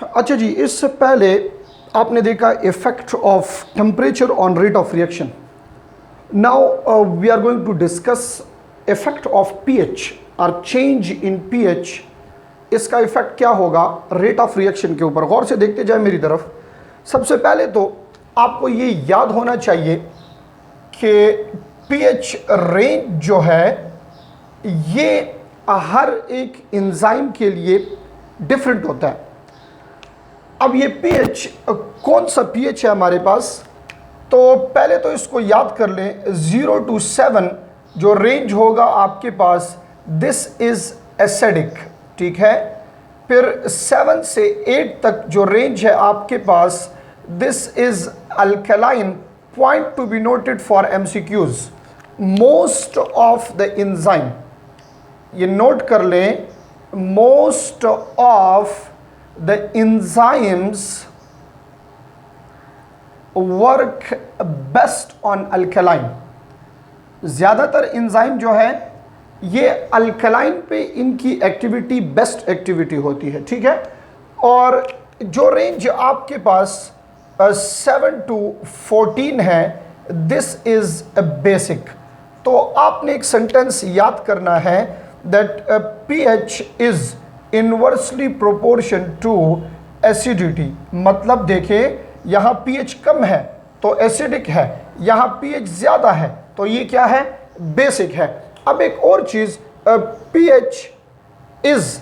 अच्छा जी, इससे पहले आपने देखा effect of temperature on rate of reaction. Now we are going to discuss effect of pH और चेंज इन पीएच. इसका इफेक्ट क्या होगा रेट ऑफ रिएक्शन के ऊपर. गौर से देखते जाए मेरी तरफ. सबसे पहले तो आपको ये याद होना चाहिए कि पीएच रेंज जो है ये हर एक एंजाइम के लिए डिफरेंट होता है. अब ये पीएच कौन सा पीएच है हमारे पास, तो पहले तो इसको याद कर लें. 0 to 7 जो रेंज होगा आपके पास, दिस इज एसिडिक, ठीक है. फिर 7 से 8 तक जो रेंज है आपके पास, this is alkaline. Point to be noted for MCQs. Most of the enzyme, ये नोट कर लें, most of the enzymes work best on alkaline. ज़्यादातर एंजाइम जो है ये अल्कलाइन पे इनकी एक्टिविटी बेस्ट एक्टिविटी होती है, ठीक है. और जो रेंज आपके पास 7 to 14 है, दिस इज बेसिक. तो आपने एक सेंटेंस याद करना है that pH is inversely proportion to acidity. मतलब देखिए यहाँ pH कम है तो एसिडिक है, यहाँ pH ज़्यादा है तो ये क्या है, बेसिक है. अब एक और चीज़, pH is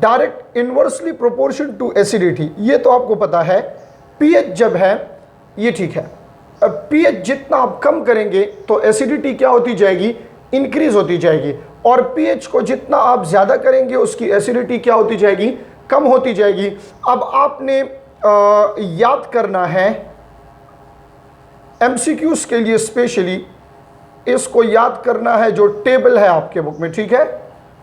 direct inversely proportion to acidity. ये तो आपको पता है. pH जब है ये ठीक है. pH जितना आप कम करेंगे तो एसिडिटी क्या होती जाएगी, इंक्रीज होती जाएगी. और pH को जितना आप ज़्यादा करेंगे उसकी एसिडिटी क्या होती जाएगी, कम होती जाएगी. अब आपने याद करना है एमसीक्यूज के लिए स्पेशली, इसको याद करना है. जो टेबल है आपके बुक में, ठीक है,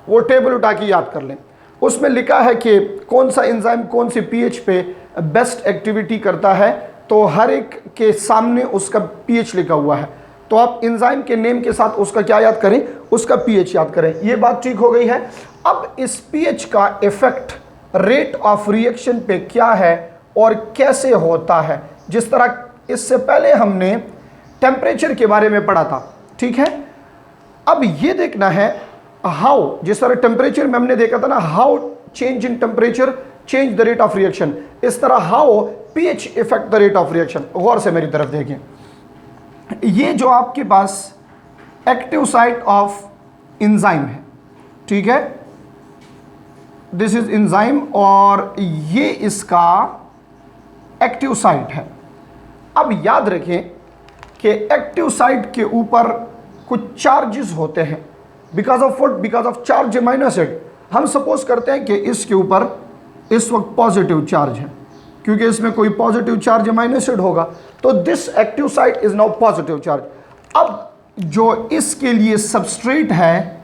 वो टेबल उठा के याद कर लें. उसमें लिखा है कि कौन सा एंजाइम कौन सी pH पे बेस्ट एक्टिविटी करता है. तो हर एक के सामने उसका pH लिखा हुआ है. तो आप एंजाइम के नेम के साथ उसका क्या याद करें, उसका pH याद करें. ये बात ठीक हो गई है. अब इस pH का इफेक्ट रेट ऑफ रिएक्शन पे क्या है और कैसे होता है. जिस तरह इससे पहले हमने टेम्परेचर के बारे में पढ़ा था, ठीक है. अब ये देखना है हाउ, जिस तरह टेम्परेचर में हमने देखा था ना, how change in temperature change the rate of reaction, इस तरह how pH effect the rate of reaction. गौर से मेरी तरफ देखें. ये जो आपके पास एक्टिव साइट ऑफ एंजाइम है, ठीक है, दिस इज एंजाइम और ये इसका एक्टिव साइट है. अब याद रखें कि एक्टिव साइट के ऊपर कुछ चार्जेस होते हैं. Because of what, because of charge minus. हम सपोज करते हैं कि इसके ऊपर इस वक्त पॉजिटिव चार्ज है, क्योंकि इसमें कोई पॉजिटिव चार्ज माइनस होगा, तो this active site is now positive charge. अब जो इसके लिए सबस्ट्रेट है,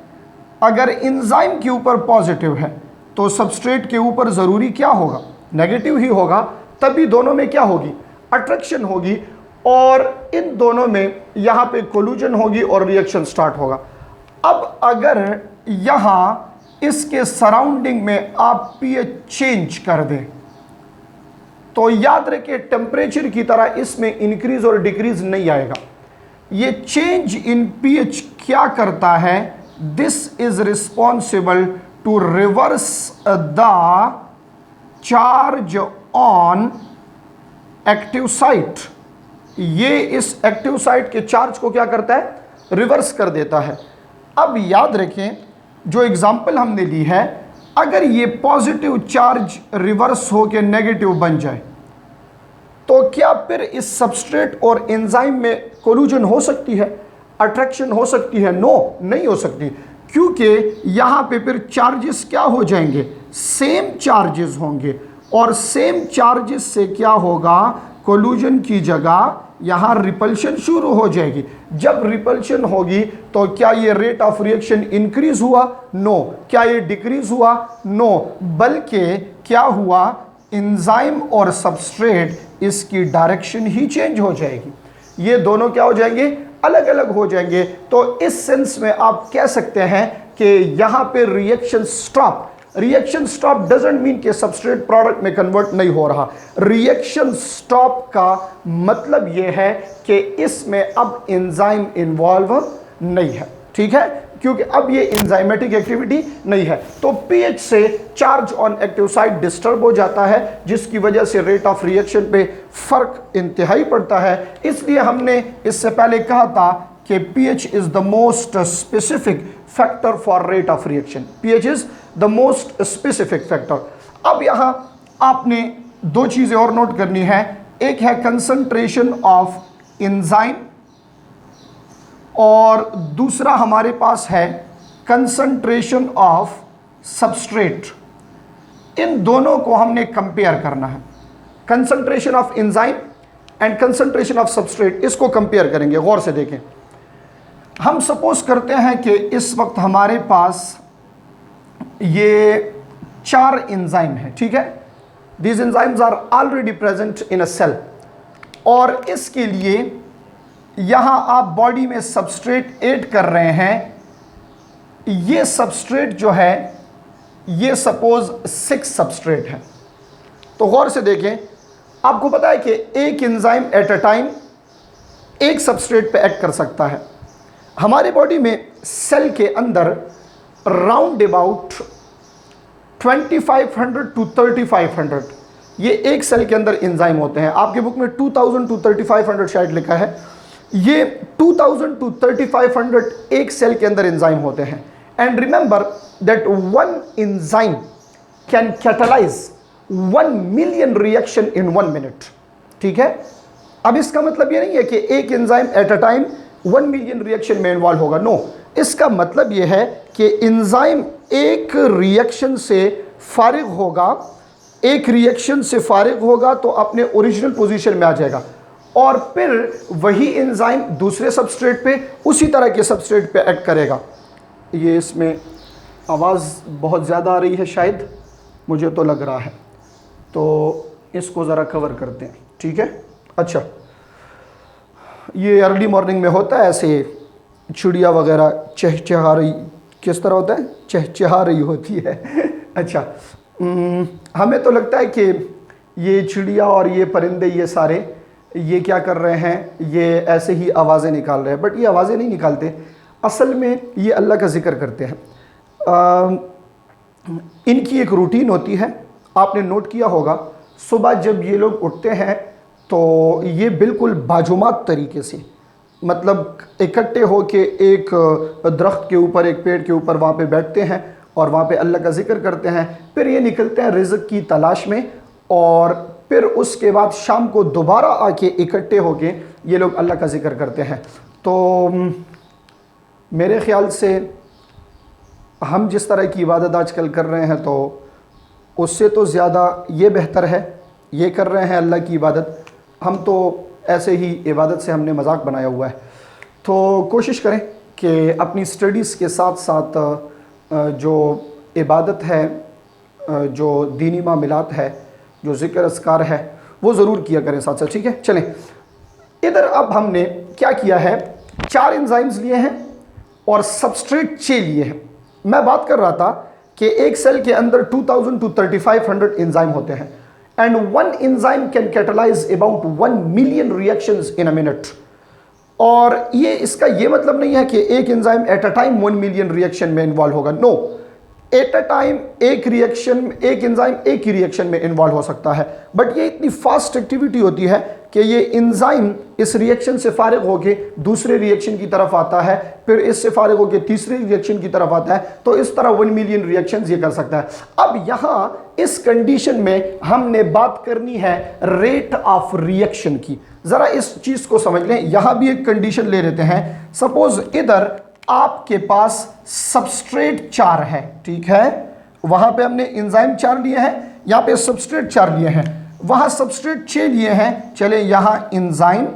अगर एंजाइम के ऊपर पॉजिटिव है तो सबस्ट्रेट के ऊपर ज़रूरी क्या होगा, नेगेटिव ही होगा. तभी दोनों में क्या होगी, अट्रैक्शन होगी और इन दोनों में यहाँ पे कोल्यूजन होगी और रिएक्शन स्टार्ट होगा. अब अगर यहाँ इसके सराउंडिंग में आप pH चेंज कर दें तो याद रखिए टेम्परेचर की तरह इसमें इंक्रीज और डिक्रीज नहीं आएगा. ये चेंज इन pH क्या करता है, this is responsible to reverse the charge on active site. ये इस एक्टिव साइट के चार्ज को क्या करता है, रिवर्स कर देता है. अब याद रखें जो एग्जाम्पल हमने ली है, अगर ये पॉजिटिव चार्ज रिवर्स हो के नेगेटिव बन जाए तो क्या फिर इस सबस्ट्रेट और एंजाइम में कोल्यूजन हो सकती है, अट्रैक्शन हो सकती है? नो, नहीं हो सकती, क्योंकि यहाँ पे फिर चार्जेस क्या हो जाएंगे, सेम चार्जेस होंगे. और सेम चार्जेस से क्या होगा, कोल्यूजन की जगह यहाँ रिपल्शन शुरू हो जाएगी. जब रिपल्शन होगी तो क्या ये रेट ऑफ रिएक्शन इंक्रीज हुआ? नो. क्या ये डिक्रीज हुआ? नो. बल्कि क्या हुआ, एंजाइम और सबस्ट्रेट इसकी डायरेक्शन ही चेंज हो जाएगी. ये दोनों क्या हो जाएंगे, अलग अलग हो जाएंगे. तो इस सेंस में आप कह सकते हैं कि यहाँ पे reaction stop, reaction stop doesn't mean कि सबस्ट्रेट प्रोडक्ट में कन्वर्ट नहीं हो रहा। रिएक्शन स्टॉप का मतलब यह है कि इसमें अब एंजाइम इन्वॉल्व नहीं है, ठीक है, क्योंकि अब ये एंजाइमेटिक एक्टिविटी नहीं है। तो पीएच से charge on active site disturb हो जाता है, जिसकी वजह से रेट ऑफ रिएक्शन पे फर्क इंतहाई पड़ता है। इसलिए हमने इससे पहले कहा था कि pH is the most specific factor for rate of reaction. pH is the most specific factor. अब यहां आपने दो चीजें और नोट करनी है, एक है कंसंट्रेशन ऑफ एंजाइम और दूसरा हमारे पास है कंसंट्रेशन ऑफ सबस्ट्रेट। इन दोनों को हमने कंपेयर करना है, concentration of enzyme and concentration of substrate, इसको कंपेयर करेंगे। गौर से देखें, हम सपोज करते हैं कि इस वक्त हमारे पास ये 4 एंजाइम है, ठीक है, these enzymes are already present in a cell, और इसके लिए यहां आप बॉडी में सबस्ट्रेट ऐड कर रहे हैं। ये सबस्ट्रेट जो है ये सपोज 6 सबस्ट्रेट है। तो गौर से देखें, आपको पता है कि एक एंजाइम एट अ टाइम एक सबस्ट्रेट पे एक्ट कर सकता है। हमारे बॉडी में सेल के अंदर राउंड अबाउट 2500 टू 3500 ये एक सेल के अंदर एंजाइम होते हैं। आपके बुक में 2000 टू 3500 शायद लिखा है, ये 2000 टू 3500 एक सेल के अंदर एंजाइम होते हैं। And remember that one enzyme can catalyse 1 million reaction in 1 minute, ठीक है। अब इसका मतलब ये नहीं है कि एक enzyme at a time 1 million reaction में इन्वॉल्व होगा, नो। इसका मतलब यह है कि एंजाइम एक रिएक्शन से फारिग होगा, एक रिएक्शन से फारिग होगा तो अपने ओरिजिनल पोजीशन में आ जाएगा, और फिर वही एंजाइम दूसरे सबस्ट्रेट पे उसी तरह के सबस्ट्रेट पे एक्ट करेगा। ये इसमें आवाज़ बहुत ज़्यादा आ रही है शायद, मुझे तो लग रहा है, तो इसको ज़रा कवर करते हैं, ठीक है। अच्छा, ये अर्ली मॉर्निंग में होता है, ऐसे चिड़िया वगैरह चहचहा रही, किस तरह होता है, चहचहा रही होती है। अच्छा, हमें तो लगता है कि ये चिड़िया और ये परिंदे ये सारे ये क्या कर रहे हैं, ये ऐसे ही आवाज़ें निकाल रहे हैं, बट ये आवाज़ें नहीं निकालते, असल में ये अल्लाह का जिक्र करते हैं। इनकी एक रूटीन होती है, आपने नोट किया होगा, सुबह जब ये लोग उठते हैं तो ये बिल्कुल बाजुमात तरीके से, मतलब इकट्ठे होके एक दरख्त के ऊपर, एक पेड़ के ऊपर वहाँ पे बैठते हैं और वहाँ पे अल्लाह का जिक्र करते हैं। फिर ये निकलते हैं रिज़्क़ की तलाश में, और फिर उसके बाद शाम को दोबारा आके इकट्ठे होके ये लोग अल्लाह का जिक्र करते हैं। तो मेरे ख़्याल से हम जिस तरह की इबादत आजकल कर रहे हैं तो उससे तो ज़्यादा ये बेहतर है, ये कर रहे हैं अल्लाह की इबादत। हम तो ऐसे ही इबादत से हमने मजाक बनाया हुआ है। तो कोशिश करें कि अपनी स्टडीज़ के साथ साथ जो इबादत है, जो दीनी मामलात है, जो ज़िक्र अस्कार है, वो ज़रूर किया करें साथ साथ, ठीक है। चलें, इधर अब हमने क्या किया है, 4 एंजाइम्स लिए हैं और सबस्ट्रेट 6 लिए हैं। मैं बात कर रहा था कि एक सेल के अंदर 2000 टू 3500 एंजाइम होते हैं, and one enzyme can catalyse about 1 million reactions in a minute. और ये इसका ये मतलब नहीं है कि एक enzyme at a time 1 million reaction में इन्वॉल्व होगा, नो। एट अ टाइम एक रिएक्शन, एक एंजाइम एक ही रिएक्शन में इन्वॉल्व हो सकता है, बट ये इतनी फास्ट एक्टिविटी होती है कि ये एंजाइम इस रिएक्शन से फारिग होके दूसरे रिएक्शन की तरफ आता है, फिर इससे फारिग होके तीसरे रिएक्शन की तरफ आता है, तो इस तरह 1 मिलियन रिएक्शंस ये कर सकता है। अब यहाँ इस कंडीशन में हमने बात करनी है रेट ऑफ रिएक्शन की। ज़रा इस चीज़ को समझ लें, यहाँ भी एक कंडीशन ले लेते हैं। सपोज इधर आपके पास सबस्ट्रेट 4 है, ठीक है, वहाँ पे हमने एंजाइम 4 लिए हैं, यहाँ पे सबस्ट्रेट 4 लिए हैं, वहाँ सबस्ट्रेट 6 लिए हैं। चले यहाँ एंजाइम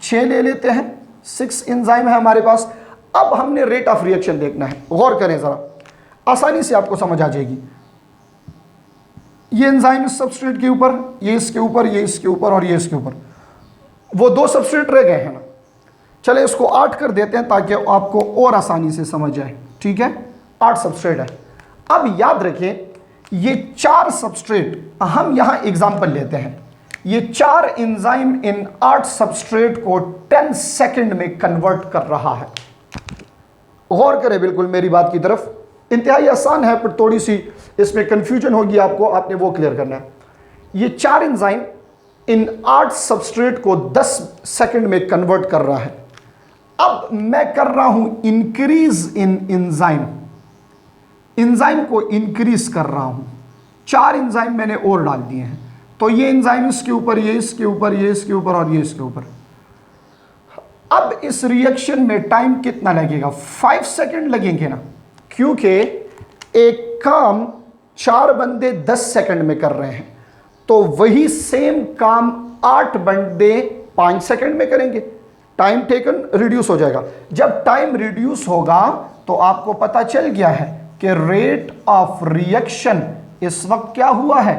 6 ले लेते हैं, 6 एंजाइम है हमारे पास। अब हमने रेट ऑफ रिएक्शन देखना है, गौर करें ज़रा, आसानी से आपको समझ आ जाएगी। ये एंजाइम इस सबस्ट्रेट के ऊपर, ये इसके ऊपर, ये इसके ऊपर और ये इसके ऊपर, वो 2 सबस्ट्रेट रह गए हैं ना। चले इसको 8 कर देते हैं ताकि आपको और आसानी से समझ जाए, ठीक है। 8 सबस्ट्रेट है। अब याद रखें, ये 4 सबस्ट्रेट, हम यहां एग्जांपल लेते हैं, ये 4 एंजाइम इन 8 सबस्ट्रेट को 10 सेकंड में कन्वर्ट कर रहा है। गौर करें बिल्कुल मेरी बात की तरफ, इंतहाई आसान है पर थोड़ी सी इसमें कंफ्यूजन होगी आपको, आपने वो क्लियर करना है। ये 4 एंजाइम इन 8 सबस्ट्रेट को 10 सेकंड में कन्वर्ट कर रहा है। अब मैं कर रहा हूं इंक्रीज इन एंजाइम, एंजाइम को इंक्रीज कर रहा हूं, 4 एंजाइम मैंने और डाल दिए हैं, तो ये एंजाइम इसके ऊपर, ये इसके ऊपर, ये इसके ऊपर और ये इसके ऊपर। अब इस रिएक्शन में टाइम कितना लगेगा? 5 सेकंड लगेंगे ना, क्योंकि एक काम 4 बंदे 10 सेकंड में कर रहे हैं, तो वही सेम काम 8 बंदे 5 सेकंड में करेंगे। टाइम टेकन रिड्यूस हो जाएगा। जब टाइम रिड्यूस होगा तो आपको पता चल गया है कि रेट ऑफ रिएक्शन इस वक्त क्या हुआ है?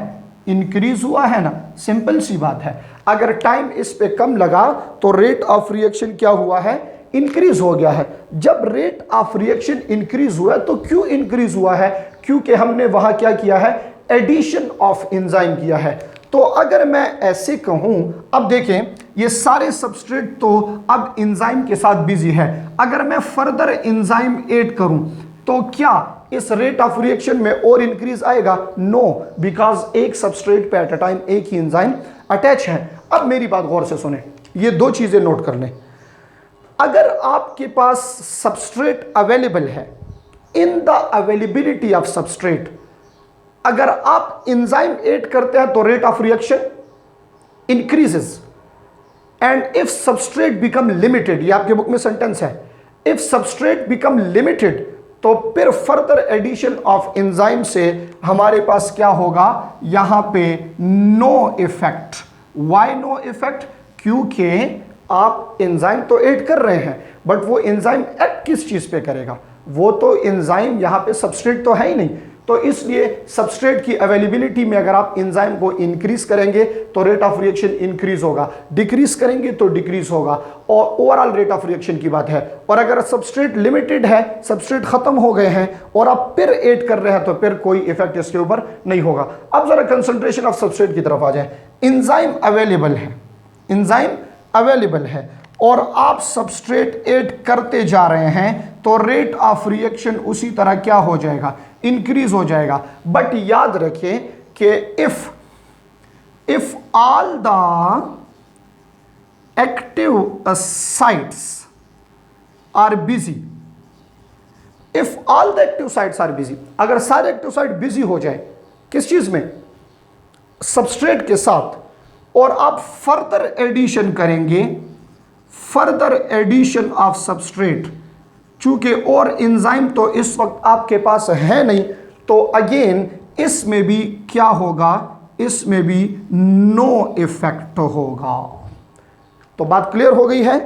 इंक्रीज हुआ है ना। सिंपल सी बात है, अगर टाइम इस पे कम लगा तो रेट ऑफ रिएक्शन क्या हुआ है? इंक्रीज हो गया है। जब रेट ऑफ रिएक्शन इंक्रीज हुआ तो क्यों इंक्रीज हुआ है? क्योंकि हमने वहां क्या किया है? एडिशन ऑफ एंजाइम किया है। तो अगर मैं ऐसे कहूं, अब देखें ये सारे सबस्ट्रेट तो अब एंजाइम के साथ बिजी है, अगर मैं फर्दर एंजाइम ऐड करूं तो क्या इस रेट ऑफ रिएक्शन में और इंक्रीज आएगा? नो, बिकॉज एक सबस्ट्रेट पे एट अ टाइम एक ही एंजाइम अटैच है। अब मेरी बात गौर से सुने, ये 2 चीजें नोट कर लें। अगर आपके पास सबस्ट्रेट अवेलेबल है, in the availability of substrate, अगर आप एंजाइम ऐड करते हैं तो rate of reaction increases, and if substrate become limited, ये आपके बुक में सेंटेंस है, इफ सबस्ट्रेट बिकम लिमिटेड, तो फिर फर्दर एडिशन ऑफ एंजाइम से हमारे पास क्या होगा? यहां पे no effect. Why no effect? क्योंकि आप एंजाइम तो ऐड कर रहे हैं, बट वो एंजाइम एक्ट किस चीज पे करेगा? वो तो एंजाइम यहां पे सबस्ट्रेट तो है ही नहीं, तो इसलिए सबस्ट्रेट की अवेलेबिलिटी में अगर आप एंजाइम को इंक्रीज करेंगे तो रेट ऑफ रिएक्शन इंक्रीज होगा, डिक्रीज करेंगे तो डिक्रीज होगा, और ओवरऑल रेट ऑफ रिएक्शन की बात है। और अगर सबस्ट्रेट लिमिटेड है, सबस्ट्रेट खत्म हो गए हैं और आप फिर ऐड कर रहे हैं, तो फिर कोई इफेक्ट इसके ऊपर नहीं होगा। अब जरा कंसंट्रेशन ऑफ सबस्ट्रेट की तरफ आ जाए। एंजाइम अवेलेबल है, एंजाइम अवेलेबल है और आप सबस्ट्रेट ऐड करते जा रहे हैं, तो रेट ऑफ रिएक्शन उसी तरह क्या हो जाएगा? इंक्रीज हो जाएगा। बट याद रखें कि if all the active sites are busy, if all the active sites are busy, अगर सारे एक्टिव साइट बिजी हो जाए किस चीज में? सबस्ट्रेट के साथ, और आप फर्दर एडिशन करेंगे, फर्दर एडिशन ऑफ सबस्ट्रेट, चूंकि और एंजाइम तो इस वक्त आपके पास है नहीं, तो अगेन इसमें भी क्या होगा? इसमें भी नो इफेक्ट होगा। तो बात क्लियर हो गई है।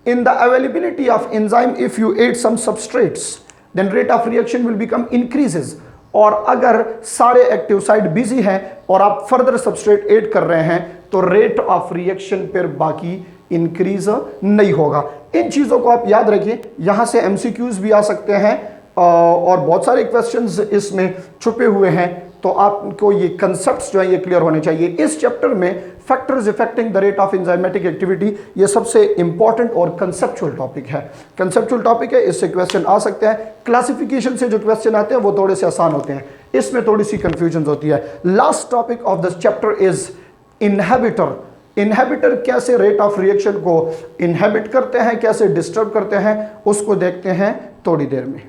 In the availability of enzyme if you add some substrates then rate of reaction will become increases, और अगर सारे एक्टिव साइट बिजी हैं और आप फर्दर सबस्ट्रेट ऐड कर रहे हैं तो रेट ऑफ रिएक्शन फिर बाकी इंक्रीज नहीं होगा। इन चीज़ों को आप याद रखिए। यहाँ से एमसीक्यूज भी आ सकते हैं और बहुत सारे क्वेश्चंस इसमें छुपे हुए हैं, तो आपको ये कंसेप्ट्स जो है ये क्लियर होने चाहिए। इस चैप्टर में factors affecting the rate of enzymatic activity ये सबसे इंपॉर्टेंट और कंसेप्चुअल टॉपिक है। कंसेप्चुअल टॉपिक है, इससे क्वेश्चन आ सकते हैं। क्लासिफिकेशन से जो क्वेश्चन आते हैं वो थोड़े से आसान होते हैं, इसमें थोड़ी सी कंफ्यूजन होती है। Last topic of this chapter is inhibitor. Inhibitor कैसे रेट ऑफ रिएक्शन को इनहेबिट करते हैं, कैसे डिस्टर्ब करते हैं, उसको देखते हैं थोड़ी देर में।